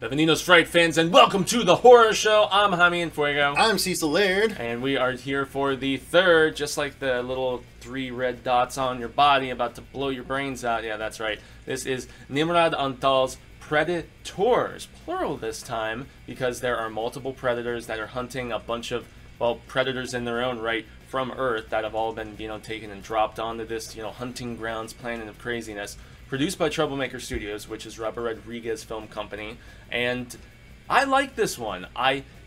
Bienvenidos, Fright fans, and welcome to the horror show. I'm Jaime Fuego. I'm Cecil Laird. And we are here for the third, just like the little 3 red dots on your body about to blow your brains out. Yeah, that's right. This is Nimrod Antal's Predators, plural this time, because there are multiple predators that are hunting a bunch of, well, predators in their own right from Earth that have all been, taken and dropped onto this, hunting grounds planet of craziness. Produced by Troublemaker Studios, which is Robert Rodriguez film company, and I like this one.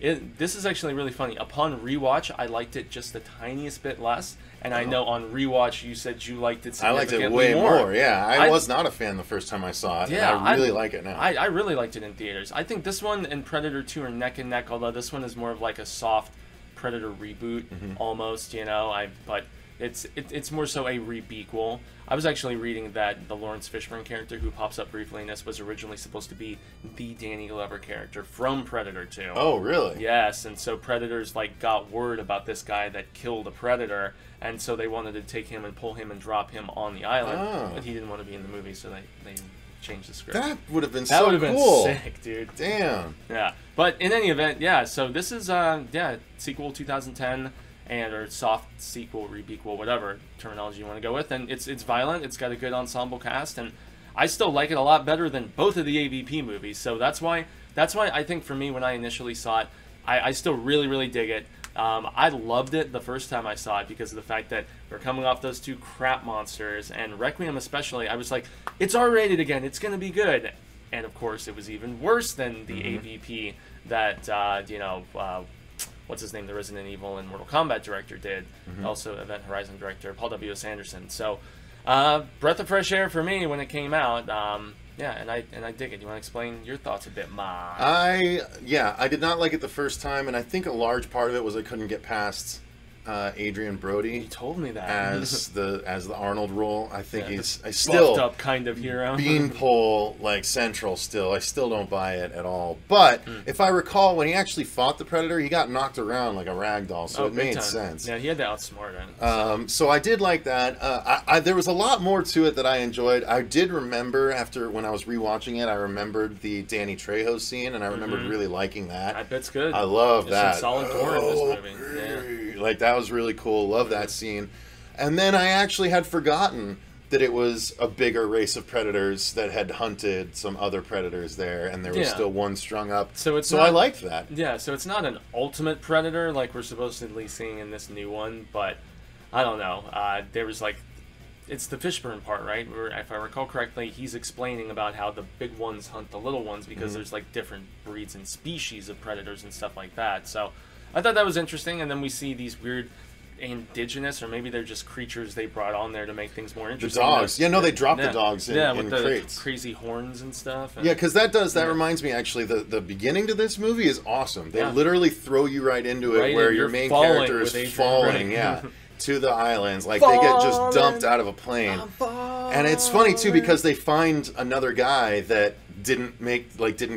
This is actually really funny. Upon rewatch, I liked it just the tiniest bit less, and I know on rewatch you said you liked it significantly I liked it way more. Yeah, I was not a fan the first time I saw it. Yeah, and I really like it now. I really liked it in theaters. I think this one and Predator 2 are neck and neck, although this one is more of like a soft Predator reboot almost. But it's more so a rebequel. I was actually reading that the Lawrence Fishburne character who pops up briefly in this was originally supposed to be the Danny Glover character from Predator 2. Oh, really? Yes, and so Predators got word about this guy that killed a predator, and so they wanted to take him and pull him and drop him on the island, but he didn't want to be in the movie, so they changed the script. That would have been so cool. That would have been sick, dude. Damn. Yeah, but in any event, yeah. So this is sequel 2010. Or soft sequel, rebequel, whatever terminology you want to go with, and it's violent. It's got a good ensemble cast, and I still like it a lot better than both of the AVP movies. So that's why I think for me when I initially saw it, I still really dig it. I loved it the first time I saw it because of the fact that we're coming off those 2 crap monsters, and Requiem especially. I was like, it's R-rated again. It's gonna be good, and of course it was even worse than the AVP that what's his name, the Resident Evil and Mortal Kombat director did, also Event Horizon director, Paul W.S. Anderson. So, breath of fresh air for me when it came out. And I dig it. You want to explain your thoughts a bit, Ma? I did not like it the first time, and I think a large part of it was I couldn't get past Adrian Brody. You told me that as the Arnold role. I think he's still buffed up kind of hero. Beanpole central still. I still don't buy it at all. But if I recall, when he actually fought the Predator, he got knocked around like a rag doll, so it made sense. Yeah, he had to outsmart him. So I did like that. There was a lot more to it that I enjoyed. I did remember when I was rewatching it, I remembered the Danny Trejo scene, and I remembered really liking that. I bet's good. I love that. Some solid gore in this movie. Yeah. That was really cool. Love that scene. And then I actually had forgotten that it was a bigger race of predators that had hunted some other predators there, and there was still one strung up. So I liked that. Yeah, so it's not an ultimate predator like we're supposedly seeing in this new one, but I don't know. There was it's the Fishburne part, right? Where, if I recall correctly, he's explaining about how the big ones hunt the little ones because there's different breeds and species of predators and stuff like that. So I thought that was interesting, and then we see these weird indigenous, or maybe they're just creatures they brought on there to make things more interesting. The dogs. They dropped the dogs in with crates. The crazy horns and stuff. Yeah, because that reminds me, actually, the beginning to this movie is awesome. They literally throw you right into it, where your main character is falling, to the islands. They get just dumped out of a plane. And it's funny, too, because they find another guy that didn't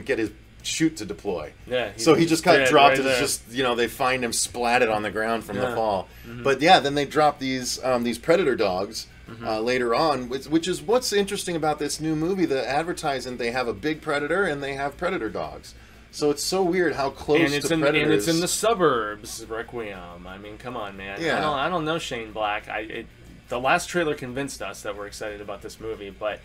get his chute to deploy. Yeah. So he just got dropped, and it's just, they find him splatted on the ground from the fall. But then they drop these predator dogs later on, which is what's interesting about this new movie. The advertising, they have a big predator and they have predator dogs. So it's so weird how close to predators. And it's in the suburbs, Requiem. I mean, come on, man. Yeah. I don't know Shane Black. The last trailer convinced us that we're excited about this movie, but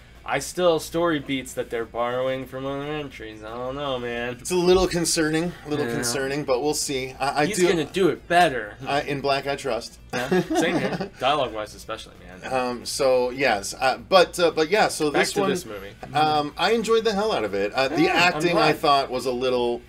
story beats that they're borrowing from other entries. I don't know, man. It's a little concerning, but we'll see. He's gonna do it better. In Black, I trust. Yeah, same here. Dialogue-wise, especially, man. So yes, but yeah. So Back to this movie. I enjoyed the hell out of it. The acting, I thought, was a little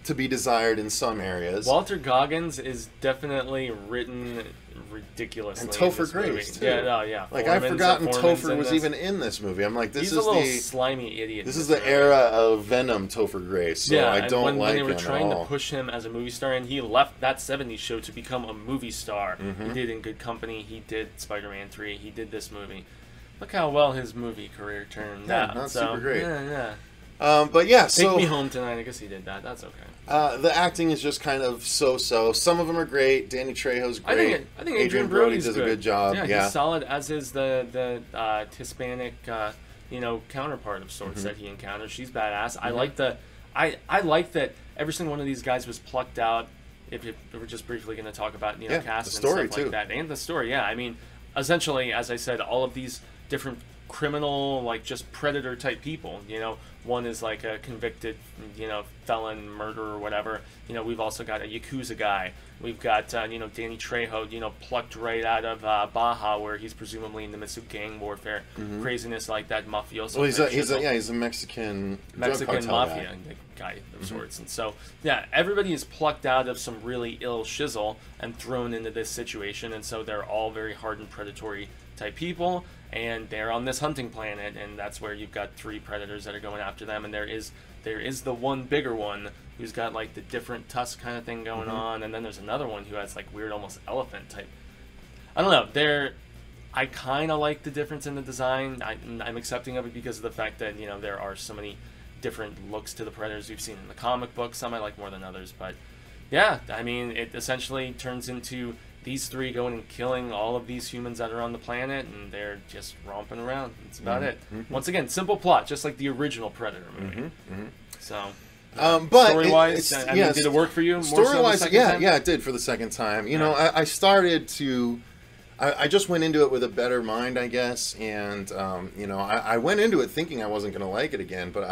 to be desired in some areas. Walter Goggins is definitely written ridiculously. And Topher Grace, too. Yeah. I've forgotten Topher was even in this movie. I'm like, he's a little slimy idiot. This is the era of Venom Topher Grace, so I don't like him at all. When they were trying to push him as a movie star, and he left that 70s show to become a movie star. He did In Good Company, he did Spider-Man 3, he did this movie. Look how well his movie career turned out. Not super great. Yeah. But yeah, Take Me Home Tonight, I guess he did that. That's okay. The acting is just kind of so-so. Some of them are great. Danny Trejo's great. I think Adrian Brody does a good job. Yeah, he's solid, as is the Hispanic, counterpart of sorts that he encounters. She's badass. I like I like that every single one of these guys was plucked out. If we're just briefly going to talk about cast and stuff like that, and the story, I mean, essentially, as I said, all of these different criminal, like just predator type people. One is like a convicted, felon, murderer, or whatever. We've also got a Yakuza guy. We've got Danny Trejo, plucked right out of Baja, where he's presumably in the midst of gang warfare, craziness like that, mafioso. Well, he's a Mexican mafia guy of sorts, and so everybody is plucked out of some really ill shizzle and thrown into this situation, and so they're all very hardened, predatory type people, and they're on this hunting planet, and that's where you've got 3 predators that are going after them, and there is the one bigger one who's got like the different tusk kind of thing going on, and then there's another one who has like weird almost elephant type. I don't know. I kind of like the difference in the design. I'm accepting of it because of the fact that there are so many different looks to the predators we've seen in the comic books. Some I like more than others, but yeah, I mean, it essentially turns into these 3 going and killing all of these humans that are on the planet, and they're just romping around. That's about it. Once again, simple plot, just like the original Predator movie. So, but story-wise, did it work for you? Story-wise, yeah, it did for the second time. I started to. I just went into it with a better mind, I guess, and I went into it thinking I wasn't going to like it again, but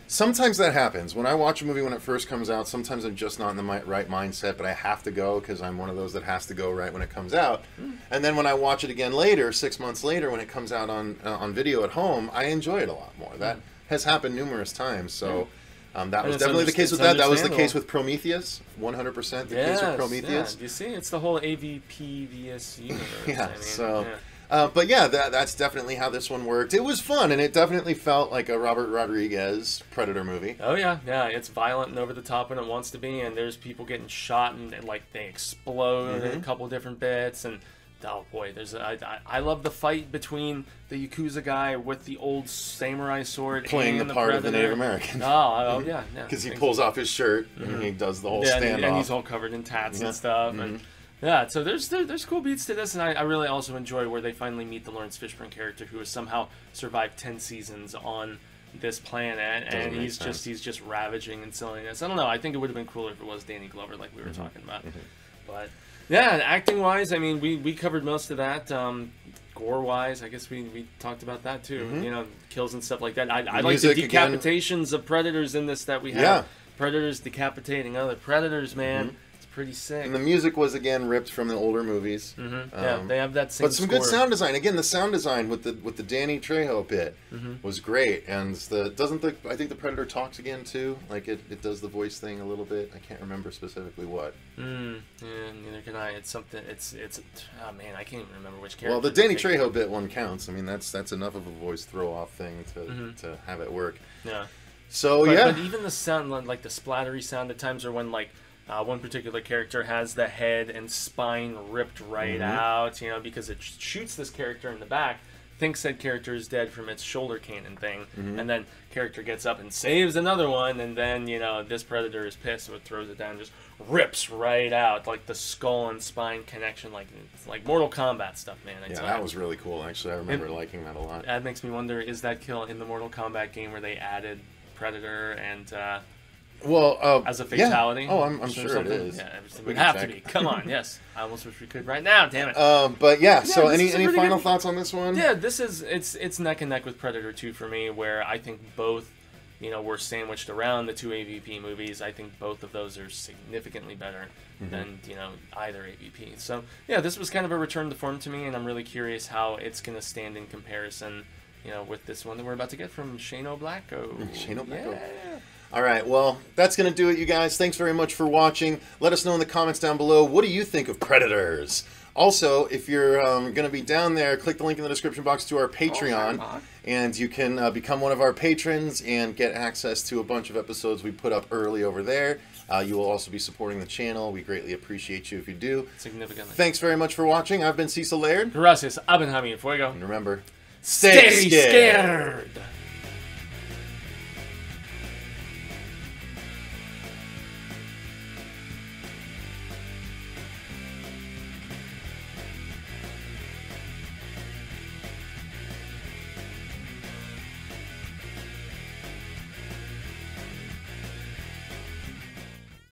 sometimes that happens. When I watch a movie when it first comes out, sometimes I'm just not in the right mindset, but I have to go because I'm one of those that has to go right when it comes out. And then when I watch it again later, 6 months later, when it comes out on video at home, I enjoy it a lot more. That has happened numerous times, so... that was definitely the case with that. That was the case with Prometheus, 100% the case with Prometheus. You see, it's the whole AVPVS universe. But yeah, that's definitely how this one worked. It was fun, and it definitely felt like a Robert Rodriguez Predator movie. Oh yeah, it's violent and over the top when it wants to be, and there's people getting shot and like they explode in a couple different bits, and oh boy, I love the fight between the Yakuza guy with the old samurai sword playing the part of the Native American. Oh yeah. Because he pulls off his shirt and he does the whole standoff. And he's all covered in tats and stuff. And so there's cool beats to this, and I really also enjoy where they finally meet the Lawrence Fishburne character, who has somehow survived 10 seasons on this planet, and he's just ravaging and silliness. I don't know. I think it would have been cooler if it was Danny Glover, like we were talking about, but. Yeah, and acting-wise, I mean, we covered most of that. Gore-wise, I guess we talked about that too. Kills and stuff like that. I like the decapitations of predators in this that we have. Yeah. Predators decapitating other predators, man. It's pretty sick. And the music was, again, ripped from the older movies. They have that same But some good sound design. Again, the sound design with the Danny Trejo bit was great. And I think the Predator talks again, too? Like, it does the voice thing a little bit. I can't remember specifically what. Yeah, neither can I. It's something, oh man, I can't even remember which character. Well, the Danny Trejo bit one counts. I mean, that's enough of a voice throw-off thing to have it work. Yeah. So, but even the sound, like the splattery sound at times, or when, like, one particular character has the head and spine ripped right out, because it shoots this character in the back, thinks that character is dead from its shoulder cannon thing, and then character gets up and saves another one, and then, this predator is pissed, so it throws it down and just rips right out, like the skull and spine connection, like Mortal Kombat stuff, man. That was really cool, actually. I remember liking that a lot. That makes me wonder, is that kill in the Mortal Kombat game where they added Predator and as a fatality? Yeah. Oh, I'm sure it is. Yeah, it would have to be. Come on, yes. I almost wish we could right now. Damn it. But so any final thoughts on this one? Yeah, it's neck and neck with Predator 2 for me, where I think both, were sandwiched around the 2 AVP movies. I think both of those are significantly better than either AVP. So yeah, this was kind of a return to form to me, and I'm really curious how it's going to stand in comparison. With this one that we're about to get from Shano Blacko. Shano Blacko. Yeah. All right, well, that's going to do it, you guys. Thanks very much for watching. Let us know in the comments down below, what do you think of Predators? Also, if you're going to be down there, click the link in the description box to our Patreon, and you can become one of our patrons and get access to a bunch of episodes we put up early over there. You will also be supporting the channel. We greatly appreciate you if you do. Significantly. Thanks very much for watching. I've been Cecil Laird. Gracias. I've been Jaime Fuego. And remember... Stay scared.